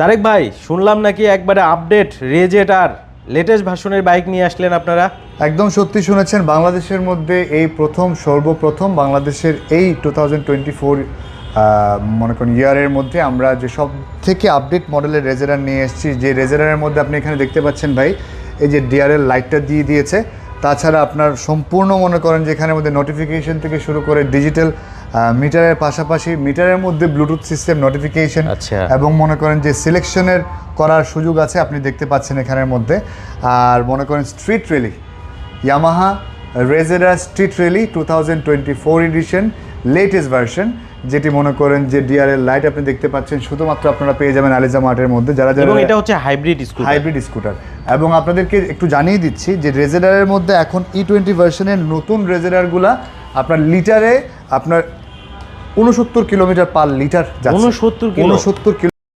তারেক ভাই, শুনলাম নাকি একবারে আপডেট রেজেট আর লেটেস্ট ভার্সনের বাইক নিয়ে আসলেন আপনারা। একদম সত্যি শুনেছেন, বাংলাদেশের মধ্যে এই সর্বপ্রথম বাংলাদেশের এই 2024 মনে করুন ইয়ারের মধ্যে আমরা যে সব থেকে আপডেট মডেলের রেজেরার নিয়ে এসেছি। যে রেজেরারের মধ্যে আপনি এখানে দেখতে পাচ্ছেন ভাই, এই যে ডিআরএল লাইটটা দিয়ে দিয়েছে। তাছাড়া আপনার সম্পূর্ণ মনে করেন যে এখানের মধ্যে নোটিফিকেশন থেকে শুরু করে ডিজিটাল মিটারের পাশাপাশি মিটারের মধ্যে ব্লুটুথ সিস্টেম নোটিফিকেশন, আচ্ছা। এবং মনে করেন যে সিলেকশনের করার সুযোগ আছে, আপনি দেখতে পাচ্ছেন এখানের মধ্যে। আর মনে করেন street rally, Yamaha RayZR street rally 2024 edition latest version, যেটি মনে করেন যে ডিআরএল লাইট আপনি দেখতে পাচ্ছেন শুধুমাত্র আপনারা পেয়ে যাবেন আলিজা মার্টের মধ্যে। যারা এবং এটা হচ্ছে হাইব্রিড স্কুটার। এবং আপনাদেরকে একটু জানিয়ে দিচ্ছি যে রেজেরারের মধ্যে এখন E20 ভার্সনের নতুন রেজেরারগুলা আপনার লিটারে আপনার 69 কিলোমিটার পার লিটার যাচ্ছে। 69 কিলো।